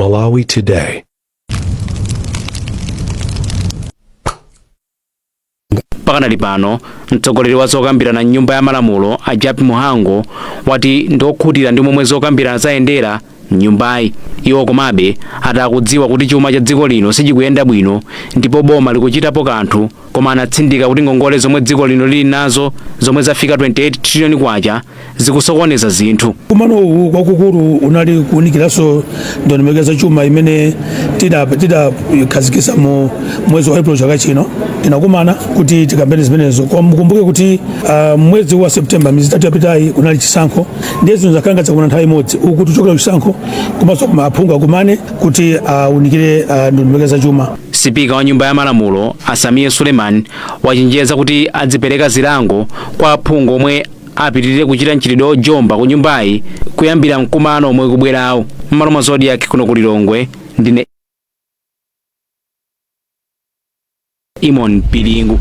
Malawi Today. Pakanali pano mtsogoleri wa zokambirana nyumba ya malamulo a Japi Muhango wati ndokhutira ndi momwe zokambirana zayendera nyumbayi. Iwo komabe atakudziwa kuti chuma cha dziko lino sichikuyenda bwino ndipo boma likuchitapo kanthu, koma anatsindika kuti ngongole zomwe dziko lino lili nazo zomwe zafika 28 trillion kwacha zikusokoneza zinthu. Kumano kwakukulu unali kuunikiranso ndondomeko za chuma imene tidakazikitsa mu mwezi wa April chaka chino. Tinakumana kuti tikambene zimenezo. Mukumbuke kuti mwezi wa September miezi 3 yapitayi kunali chisankho, ndiye zinthu zakanga zakuna nthawi imodzi uku tuchokera chisankho komanso kumaphunga kumane kuti unikire ndondomeko za chuma. Sipika wa nyumba ya malamulo Asamiye Suleiman wachenjeza kuti adzipereka zilango kwa aphungu omwe apitirire kuchita mchitidwe ojomba ku nyumbayi kuyambira mkumano omwe kubwerawo. M'malo Zodiac kuno ku Lilongwe ndine Imon Pilingu.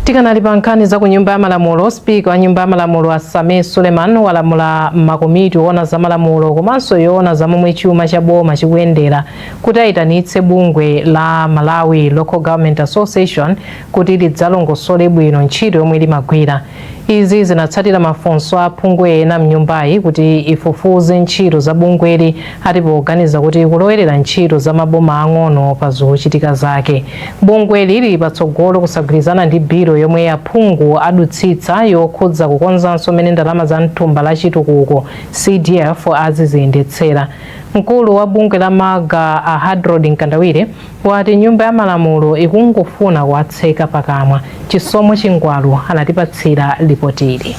Tikanali pa nkhani za ku nyumba ya malamulo, Spika wa nyumba ya malamulo Asamiye Suleiman walamula makomiti owona za malamulo komanso yoona za momwe chuma cha boma chikuyendera kuti ayitanitse bungwe la Malawi Local Government Association kuti lidzalongosole bwino ntchito yomwe limagwira. Izi zinatsatira mafunso a aphungu ena mnyumbayi kuti ifufuze ntchito za bungweli ati poganiza kuti kulowerera ntchito za maboma ang'ono pa zochitika zake. Bungweli lili patsogolo kusagwirizana ndi biro yomwe aphungu adutsitsa yokhudza kukonzanso mmene ndalama za mthumba la chitukuko CDF aziziyendetsera. Mkulu wa bungwe la Maga a Hadrod Nkandawire wati nyumba ya malamulo ikungofuna kuwatseka pakamwa. Chisomo Chingwalu anatipatsira ripoti ili.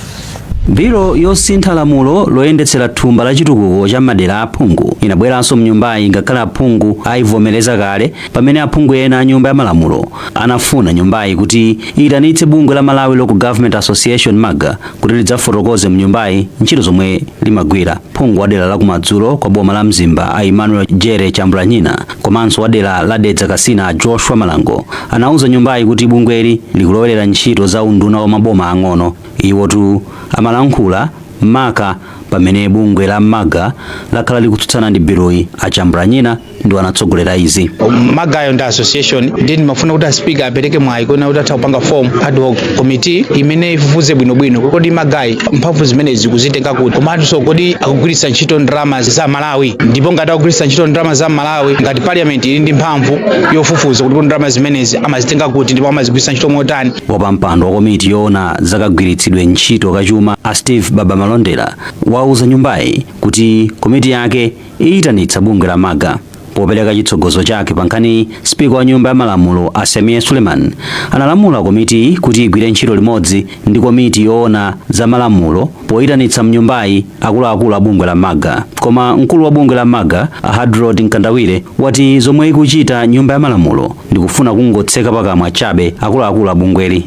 Biro yosintha lamulo loyendetsera thumba la chitukuko cha madera aphungu inabweranso mnyumbayi ngakhale aphungu ayivomereza kale, pamene aphungu ena a nyumba ya malamulo anafuna nyumbayi kuti iyitanitse bungwe la Malawi Local Government Association MAGA kuti lidzafotokoze mnyumbayi ntchito zomwe limagwira. Phungu wa dera la kumadzulo kwa boma la Mzimba a Emmanuel Jere Chambulanyina komanso wa dera la Dedza Kasina a Joshua Malango anauza nyumbayi kuti bungweli likulowerera ntchito za unduna wa maboma ang'ono. Iwotu amalankhula maka pamene bungwe la MAGA lakhala likutsutsana ndi biroyi. A Chambulanyina ndi anatsogolera izi. MAGA yo ndi association ndi mafuna kuti Speaker apereke mwayi kuna kuti atha kupanga form ad hoc committee imene ifufuze bwinobwino kodi MAGA mphamvu zimenezi kuzitenga kuti, komanso kodi akugwiritsa ntchito ndalama za Malawi, ndipo ngati akugwiritsa ntchito ndalama za Malawi ngati parliament ili ndi mphamvu yofufuza kuti ndalama zimenezi amazitenga kuti ndipo amazigwiritsa ntchito motani. Wapampando wa komiti yoona zakagwiritsidwe ntchito kachuma a Steve Baba Malondera wauza nyumbayi kuti komiti yake iyitanitsa bungwe la MAGA. Popereka chitsogozo chake pa nkhani, Spika wa nyumba ya malamulo Asamiye Suleiman analamula komiti kuti igwire ntchito limodzi ndi komiti yoona za malamulo poyitanitsa mnyumbayi akuluakulu a bungwe la MAGA. Koma mkulu wa bungwe la MAGA a Hadrod Nkandawire wati zomwe ikuchita nyumba ya malamulo ndi kufuna kungotseka pakamwa chabe akuluakulu a bungweli.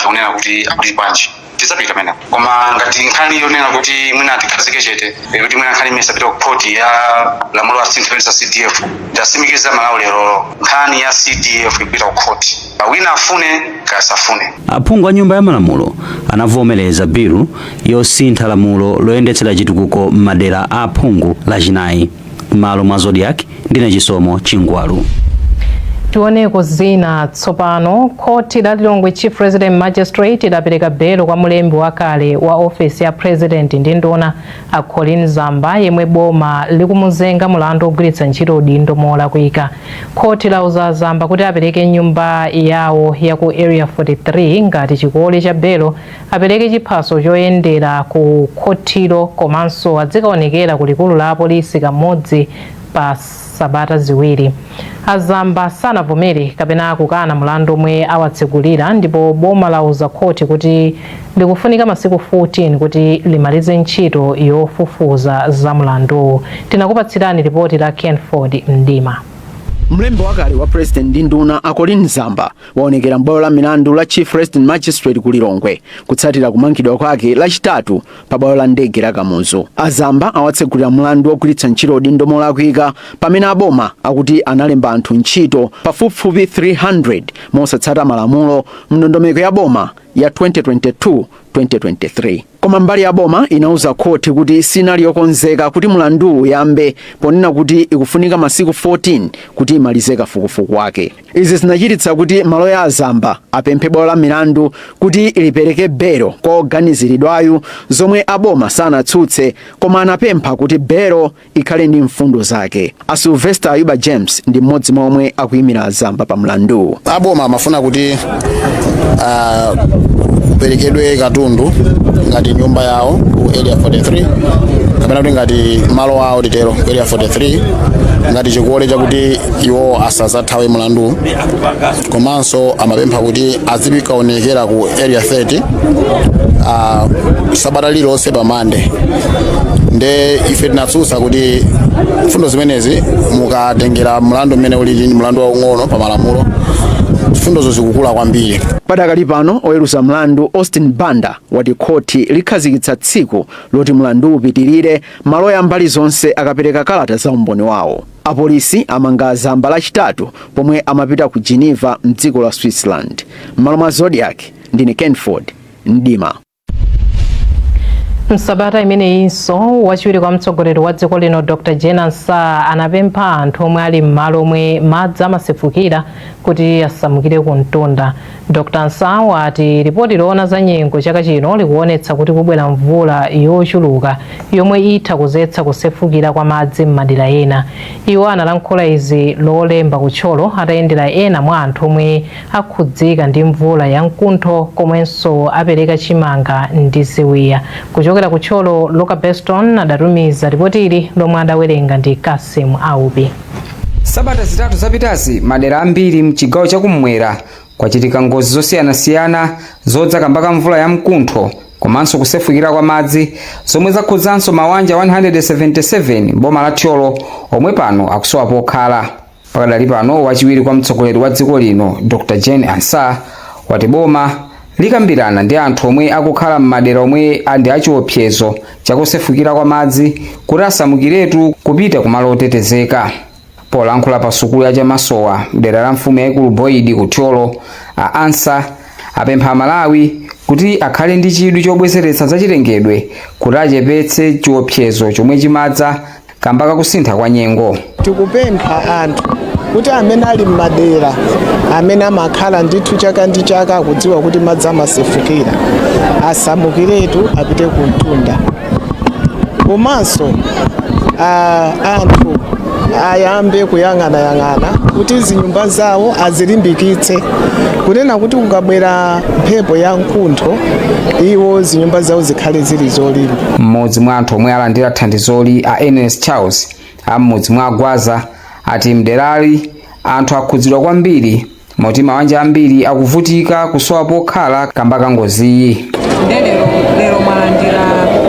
Kunena kuti akulipanji tisapita mena koma ngati nkhani yonena kuti mwina tikazike chete kuti mwina nkhani imene sapita ku court ya lamulo la sinthenza CDF tasimikiza Malawi lero nkhani ya CDF ipita ku court wina afune kasafune. Aphungu a nyumba ya malamulo anavomereza bilu yosintha lamulo loyendetsera chitukuko m'madera a aphungu lachinayi. M'malo Zodiac ndine Chisomo Chingwalu. Tioneko zina tsopano. Koti la Lilongwe Chief Resident Magistrate idapereka belo kwa mulembi wakale wa ofisi ya President ndi nduna a Colin Zamba yemwe boma likumuzenga mulandu ogwiritsa ntchito udindo molakwika. Koti lauza Zamba kuti apereke nyumba yawo ya ku Area 43 ngati chikole cha belo apereke chiphaso choyendera ku kotilo komanso adzikaonekera ku likulu la polisi kamodzi pa sabata ziwiri. Azamba sanavomere kapena kukana mulandu omwe awatsekulira, ndipo boma lauza koti kuti likufunika masiku 14 kuti limalize ntchito yofufuza za mulandu. Tinakupatsirani ripoti la Kenford Mdima. Mlembi wakale wa President ndi nduna a Colin Zamba waonekera m'bwalo la milandu la Chief Resident Magistrate ku Lilongwe kutsatira kumangidwa kwake lachitatu pa bwalo la ndege la Kamuzu. Azamba awatsekulira mlandu wogwiritsa ntchito udindo molakwika pamene aboma akuti analemba anthu ntchito pafupifupi 300 mosatsata malamulo mndondomeko ya boma ya 2022-2023. koma mbali ya boma inauza khoti kuti sinali yokonzeka kuti mlandu uyambe ponena kuti ikufunika masiku 14 kuti imalize kafukufuku wake. Izi zinachititsa kuti maloya Azamba apemphe bwalo la milandu kuti lipereke belo kwa oganiziridwayo zomwe aboma sanatsutse, koma anapempha kuti belo ikhale ndi mfundo zake. Sylvester Ayuba James ndi mmodzi mwa omwe akuyimira Azamba pa mlandu. Aboma amafuna kuti kuperekedwe katundu ngati nyumba yawo ku area 43 kapena kuti ngati malo awo titero ku area 43 ngati chikuole chakuti iwo asazathawe mlandu, komanso amapempha kuti azikaonekera ku area 30 sabata lilonse pa Monday. Nde ife tinatsutsa kuti mfundo zimenezi mukatengera mlandu mmene uli ndi mlandu waung'ono pa malamulo, mfundozo zikukula kwambiri. Padakali pano oweruza mlandu Austin Banda wati khoti likhazikitsa tsiku loti mlandu upitirire maloya mbali zonse akapereka kalata za umboni wawo. Apolisi amanga Azamba lachitatu pomwe amapita ku Geneva mdziko la Switzerland. Malo mwa Zodiac ndine Kenford Ndima. Msabata imeneyinso wachiwiri kwa mtsogoleri wa dziko lino Dr. Jane Ansah anapempha anthu omwe ali m'malo omwe madzi amasefukira kuti asamukire ku mtunda. Dr. Ansah wati ripoti loona za nyengo chaka chino likuonetsa kuti kubwera mvula yochuluka yomwe itha kuzetsa kusefukira kwa madzi m'madera ena. Iwo analankhula izi lolemba kutcholo atayendera ena mwa anthu omwe akhudzika ndi mvula ya mkuntho komwenso apereka chimanga ndi ziwiya. Kuchokera kutcholo Luka Beston adatumiza ripoti ili lomwe adawerenga ndi Kasim Aubi. Sabata zitatu zapitazi madera ambiri mchigawo chakumwera kwachitika ngozi zosiyanasiyana zodzaka mpaka mvula ya mkuntho komanso kusefukira kwa madzi zomwe zakhudzanso mabanja 177 boma la Tcholo omwe pano akusowa pokhala. Pakadali pano wachiwiri kwa mtsogoleri wa dziko lino Dr. Jane Ansah wati boma likambirana ndi anthu omwe akukhala m'madera omwe andi achiopsezo chakusefukira kwa madzi kuti asamukiretu kupita kumalo otetezeka. Polankhula pa sukulu ya Chamasowa dera la mfumu yaikulu Boyidi ku Tcholo, Ansah apempha Malawi kuti akhale ndi chidwi chobwezeretsa zachilengedwe kuti achepetse chiopsezo chomwe chimadza kamba kakusintha kwa nyengo. Tikupempha anthu kuti amene ali m'madera amene amakhala ndithu chaka ndi chaka akudziwa kuti madzi amasefukira asamukiretu apite ku mtunda. Komanso anthu ayambe kuyang'ana kuti zinyumba zawo azilimbikitse kunena kuti kukabwera mphepo ya mkuntho iwo zinyumba zawo zikhale zili zolimba. Mmodzi mwa anthu omwe alandira thandizoli Ernest Charles amudzi mwa Gwaza ati mderali anthu akhudzidwa kwambiri moti mabanja ambiri akuvutika kusowa pokhala kamba ka ngoziyi. Lero mwalandira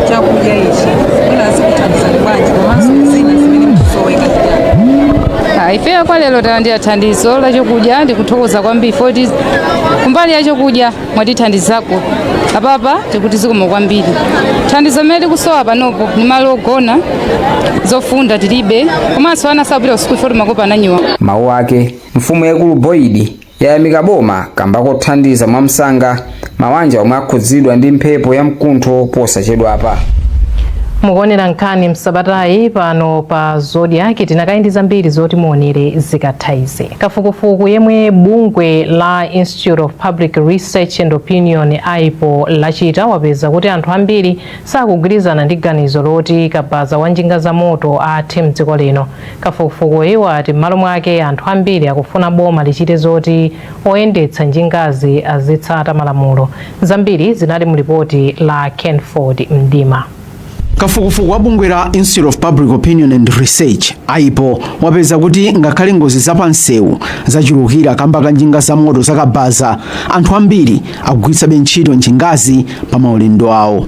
chakudya ichi ina zikuthandizani bwanji komanso zina zimene mkusoweka tiyani? Ife kwa lero talandira thandizo la chakudya ndikuthokoza kwambiri foti kumbali ya chakudya mwatithandizako apapa tikuti zikomo kwambiri. Thandizo mmene kusowa panopo ni malo ogona zofunda tilibe komanso ana sabwera usiku foti makopa ananyiwa. Mawu ake mfumu yaikulu Boyidi yayamika boma kamba kothandiza mwamsanga mabanja omwe akhudzidwa ndi mphepo ya mkuntho posachedwa apa. Mukuonera nkhani msabatayi pano pa Zodiac tinakaindi zambiri zoti muonere zikathaize. Kafukufuku yemwe bungwe la Institute of Public Research and Opinion AIPO lachita wapeza kuti anthu ambiri sakugwirizana ndi ganizo loti kabaza wa njinga za moto athe mdziko lino. Kafukufuku iwo ati m'malo mwake anthu ambiri akufuna boma lichite zoti oyendetsa njingazi azitsata malamulo. Zambiri zinali mu ripoti la Kenford Mdima. Kafukufuku wa bungwe la Institute of Public Opinion and Research AIPO wapeza kuti ngakhale ngozi zapansewu zachulukira kamba ka njinga za moto zakabaza anthu ambiri akugwiritsabe ntchito njingazi pa maulendo awo.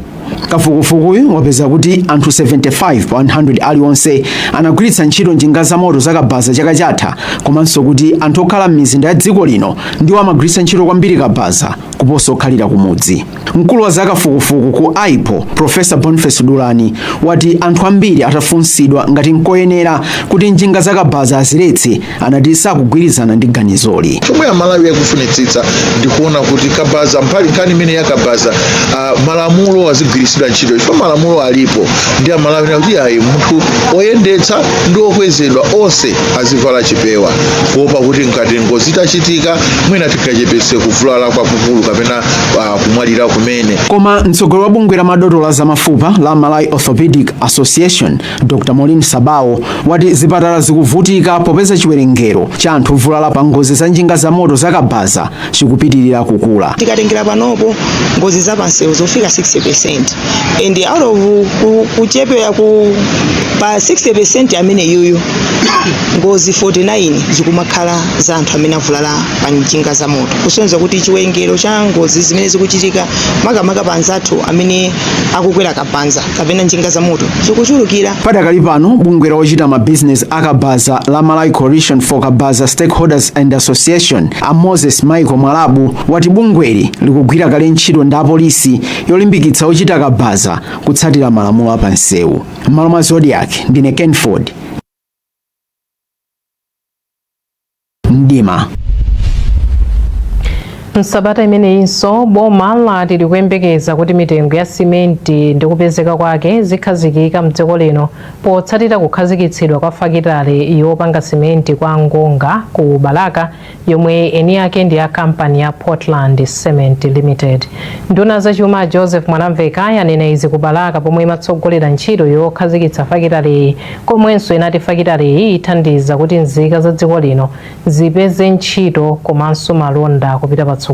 Kafukufukuyu wapeza kuti anthu 75 pa 100 aliwonse anagwiritsa ntchito njinga za moto zakabaza chaka chatha, komanso kuti anthu okhala m'mizinda ya dziko lino ndiwo amagwiritsa ntchito kwambiri kabaza kuposa okhalira kumudzi. Mkulu wa zakafukufuku ku AIPO Professor Boniface Dulani wati anthu ambiri atafunsidwa ngati nkoyenera kuti njinga zakabaza aziletse anati sakugwirizana ndi ganizoli. Chomwe Malawi yakufunitsitsa ndikuona kuti kabaza mpali nkhani imene yakabaza malamulo azigwirizana kugwiritsidwa ntchito chifukwa malamulo alipo ndi amalawi kuti ayi munthu oyendetsa ndi okwezedwa onse azivala chipewa kuopa kuti ngati ngozi itachitika mwina tingachepetse kuvulala kwakukulu kapena kumwalira kumene. Koma mtsogoleri wa bungwe la madokola za mafupa la Malawi Orthopedic Association Dr. Maureen Sabawo wati zipatala zikuvutika popeza chiwerengero cha anthu ovulala pa ngozi za njinga za moto zakabaza chikupitirira kukula. Tikatengera panopo ngozi za pansewu zofika 60% and out of kuchepera pa 60% amene yuyu ngozi 49 zikumakhala za anthu amene avulala pa njinga za moto, kusonyeza kuti chiwerengero cha ngozi zimene zikuchitika makamaka pa anzathu amene akukwera kabanza kapena njinga za moto zikuchulukira. Padakali pano bungwe lochita ma business akabaza la Malawi Coalition for Kabaza Stakeholders and Association a Moses Michael Mwalabu wati bungweli likugwira kale ntchito ndi apolisi yolimbikitsa ochita kabaza kutsatira malamulo apansewu. Malo mwa Zodiac ndine Kenford Ndima. Msabata imeneyinso boma lati likuyembekeza kuti mitengo ya simenti ndi kupezeka kwake zikhazikika mdziko lino potsatira kukhazikitsidwa kwa fakitale yopanga simenti kwa Ngonga ku Balaka yomwe eni yake ndi ya kampani ya Portland Cement Limited. Nduna zachuma Joseph Mwanamveka yanena izi ku Balaka pomwe imatsogolera ntchito yokhazikitsa fakitale komwenso inati fakitale ithandiza kuti nzika za dziko lino zipeze ntchito komanso malonda kupita patsogolo.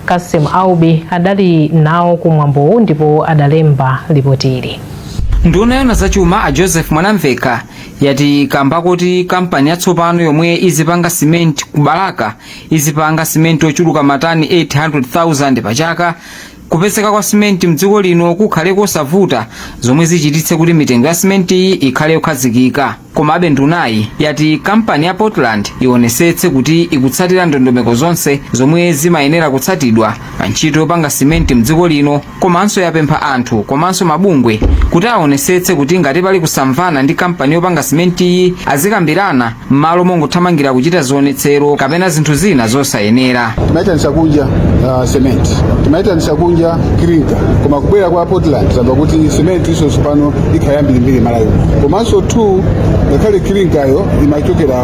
Kasim Aubi adali nawo kumwambo ndipo adalemba ripotili. Nduna yona zachuma a Joseph Mwanamveka yati kamba kuti kampani yatsopano yomwe izipanga simenti ku Balaka izipanga simenti ochuluka matani 800,000 pachaka. Kupezeka kwa simenti mdziko lino kukhale kosavuta zomwe zichititse kuti mitengo ya simenti ikhale yokhazikika. Komabe ndunayi yati kampani ya Portland ionetsetse kuti ikutsatira ndondomeko zonse zomwe zimayenera kutsatidwa pa ntchito yopanga simenti mdziko lino, komanso yapempha anthu komanso mabungwe kuti aonetsetse kuti ngati pali kusamvana ndi kampani yopanga simenti azikambirana m'malo mongothamangira kuchita zionetsero kapena zinthu zina zosayenera. Timaitanisa kunja simenti, timaitanisa kunja kirinka, koma kubwera kwa Portland zamba kuti simenti iso pano ikhayambirimbiri Malawi. Komanso tu ngakhale kirinkayo imachokera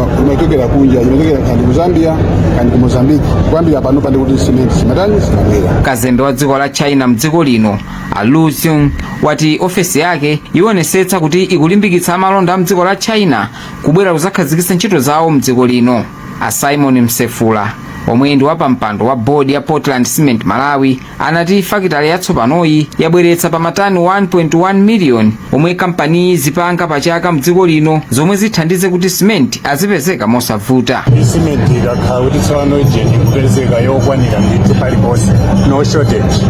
kunja, imachokera kandi ku Zambia kandi ku Mozambique, kwambira pano pandi kuti simenti simatani simabwera. Kazembe wa dziko la China mdziko lino Lu Xiong wati ofesi yake ionetsetsa kuti ikulimbikitsa malonda mdziko la China kubwera kuzakhazikitsa ntchito zawo mdziko lino. A Simon Msefula omwe ndi wapampando wa bodi ya Portland Cement Malawi anati fakitale yatsopanoyi yabweretsa pa matani 1.1 million omwe kampani zipanga pachaka mdziko lino zomwe zithandize kuti simenti azipezeka mosavuta. Simenti ikakhala kuti tsopano ijeni kupezeka yokwanira ndithu paliponse, no shortage,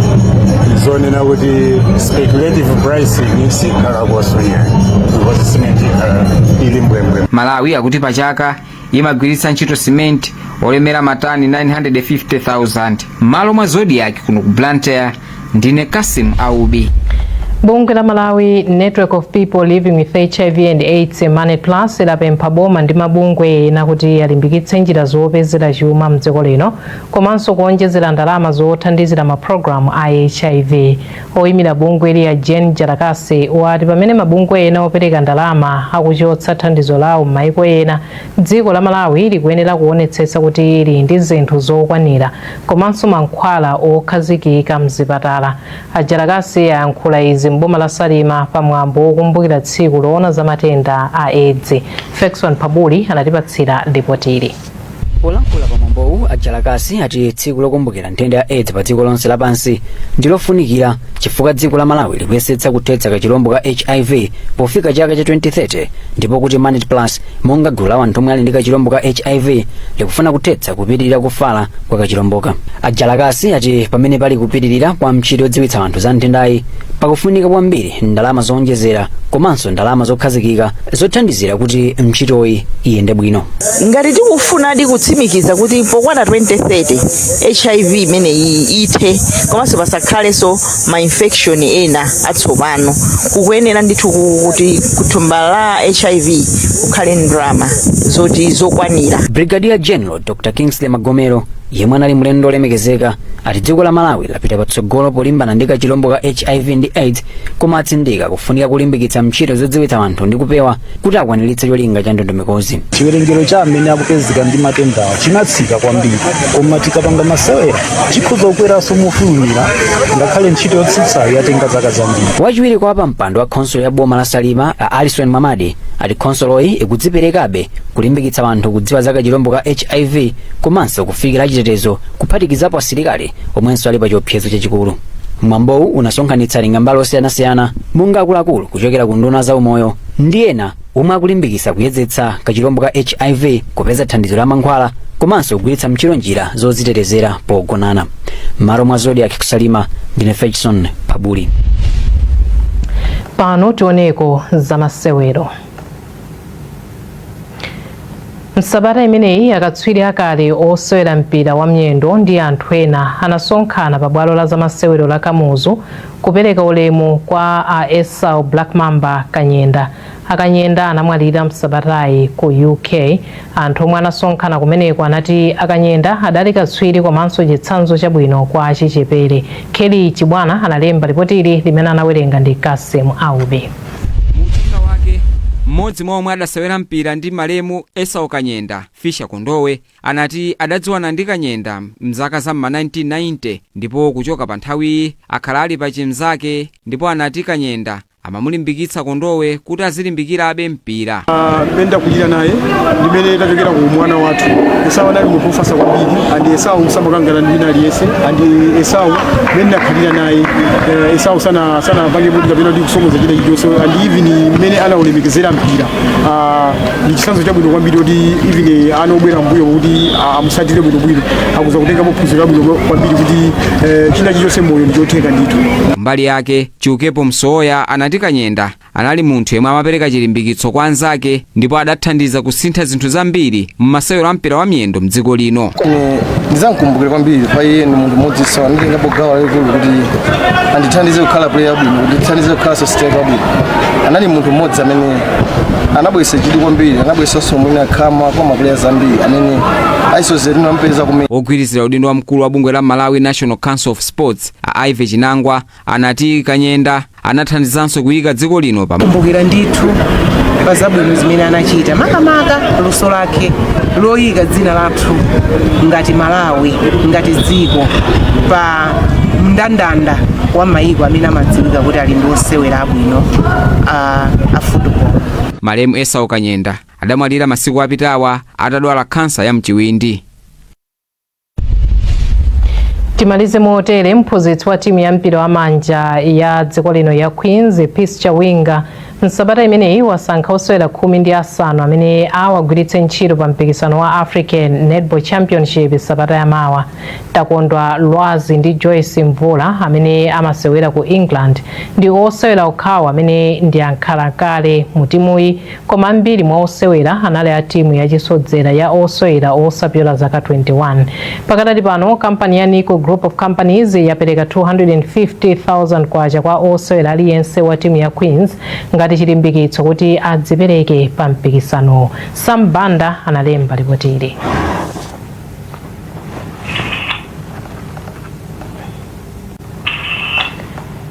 zonena kuti speculative pricing sikhala koswera because simenti ili mbwembwe. Malawi akuti pachaka imagwiritsa ntchito simenti olemera matani 950,000. Malo mwa Zodiac kuno ku Blantyre ndine Kasim Aubi. Bunge la Malawi Network of People Living with HIV and AIDS Money Plus lapempha boma ndi mabungwe nakuti alimbikitse njira zopezera chuma mdziko lino komanso kuonjezera ndalama zothandizira maprogramu a HIV. Oyimira bungwe li ya Jane Jalakase wati pamene mabungwe ena opereka ndalama akuchotsa thandizo lawo m'mayiko ena, dziko la Malawi likuyenera kuonetsetsa kuti lili ndi zinthu zokwanira komanso mankhwala okhazikika mzipatala. Jalakase yankhula izi mboma la Salima pamwambo wokumbukira tsiku loona za matenda a AIDS. Fexon Pabuli anatipatsira ripotili. Polankhula pamwambowu a Jalakase ati tsiku lokumbukira nthenda ya AIDS pa dziko lonse lapansi ndilofunikira chifukwa dziko la Malawi likuyesetsa kuthetsa kachilombo ka HIV pofika chaka cha 2030 ndipo kuti Money Plus monga gulu la anthu omwe ali ndi kachilombo ka HIV likufuna kuthetsa kupitirira kufala kwa kachilomboka. A Jalakase ati pamene pali kupitirira kwa ntchito yodziwitsa anthu za nthendayi pakufunika kwambiri ndalama zonjezera komanso ndalama zokhazikika zothandizira kuti ntchitoyi iyende bwino. Ngati tikufuna kutsimikiza kuti pokwana 2030 HIV imene ithe komanso pasakhalenso ma infection ena atsopano, kukuyenera ndithu kuti kuthumba la HIV kukhale ndalama zoti zokwanira. Brigadier General Dr. Kingsley Magomero yemwe anali mlendo olemekezeka ati dziko la Malawi lapita patsogolo polimbana ndi kachilombo ka HIV ndi AIDS, koma atsindika kufunika kulimbikitsa ntchito zodziwitsa anthu ndi kupewa kuti akwaniritse cholinga cha ndondomekozi. Chiwerengero cha amene akupezeka ndi matenda chinatsika kwambiri, koma tikapanga masewera chikhoza kukweranso mofulumira ngakhale ntchito yotsitsayo yatenga zaka zambiri. Wachiwiri kwa pampando wa khonsolo ya boma la Salima Alison Mamadi ati khonsoloyi ikudziperekabe kulimbikitsa anthu kudziwa za kachilombo ka HIV komanso kufikira chitetezo kuphatikizapo asilikali omwenso ali pa chiopsezo chachikulu. Mwambowu unasonkhanitsa lingambalo osiyanasiyana monga akuluakulu kuchokera ku nduna za umoyo ndi ena omwe akulimbikitsa kuyezetsa kachilombo ka HIV, kupeza thandizo la mankhwala komanso kugwiritsa ntchito njira zodzitetezera pogonana. Malo mwa Zodiac kusalima, ndine Ferguson Pabuli. Pano tioneko za masewero. Msabata imeneyi akatswiri akale osewera mpira wa miyendo ndi anthu ena anasonkhana pa bwalo la zamasewero la Kamuzu kupereka ulemu kwa Esau Black Mamba Kanyenda. Akanyenda anamwalira msabatayi ku UK. Anthu omwe anasonkhana kumeneko anati Akanyenda adali katswiri komanso chitsanzo chabwino kwa achichepere. Kelly Chibwana analemba ripoti ili limene anawerenga ndi Kasem Aube. Mmodzi mwa omwe adasewera mpira ndi malemu Esau Kanyenda, Fisha Kondowe, anati adadziwana ndi Kanyenda mzaka za 1990 ndipo kuchoka pa nthawi akhala ali pa chimzake, ndipo anati Kanyenda amamulimbikitsa Kondowe kuti azilimbikira abe mpira. Menda kujira naye ndimene tachokera ku mwana wathu. Esau anali munthu ofasa kwambiri, andi Esau musamakangana ndi nali yese, andi Esau menda khalira naye. Esau sana pange kuti kapena ndi kusomoza chida chidoso, andi even mene anaulemekezera mpira. Ndi chitsanzo chabwino kwambiri kuti even anobwera mbuyo kuti amusatire bwino akuza kutenga maphunziro abwino kwambiri kuti china chilichonse moyo ndichotheka ndithu. Mbali yake Chiukepo Msoya anati Kanyenda anali munthu yemwe amapereka chilimbikitso kwa anzake ndipo adathandiza kusintha zinthu zambiri mmasewero a mpira wa miyendo mdziko lino. Ndizamkumbukira kwambiri pa iye ndi munthu mmodzi sawa ndingapo gawo lalikulu kuti andithandize kukhala player bwino, kuti ndithandize kukhala striker bwino. Anali munthu mmodzi amene anabwesa chidi kwambiri, anabwesanso mwina khama kwa maplayers ambiri amene aisoze tinampeza kumene. Ogwirizira udindo wa mkulu wa bungwe la Malawi National Council of Sports Ive Chinangwa anati Kanyenda anathandizanso kuyika dziko lino pa kumbukira ndithu pa zabwino zimene anachita, makamaka luso lake loyika dzina lathu ngati Malawi, ngati dziko pa mndandanda wa maiko amene amadziwika kuti ali ndi osewera abwino a football. Malemu Esau Kanyenda adamwalira masiku apitawa atadwala kansa ya mchiwindi. Timalize motere mphunzitsi wa timu ya mpira wa manja ya dziko lino ya Queens Peace Chawinga msabata imeneyi wasankha osewera 15 amene awagwiritse ntchito pa mpikisano wa African Netball Championship sabata yamawa. Takondwa Lwazi ndi Joyce Mvula amene amasewera ku England ndi osewera okhawo amene ndi ankhalakale mu timuyi, koma ambiri mwa osewera anali a timu ya chisodzera ya osewera osapyola zaka 21. Pakadali pano kampani ya Nico Group of Companies yapereka 250,000 kwacha kwa osewera aliyense wa timu ya Queens ngati chilimbikitso kuti adzipereke pa mpikisano. Sam Banda analemba ripoti ili.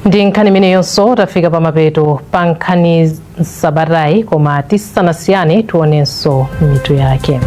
Ndi nkhani imeneyonso tafika pa mapeto pa nkhani sabatayi, koma tisanasiyane tionenso mitu yake.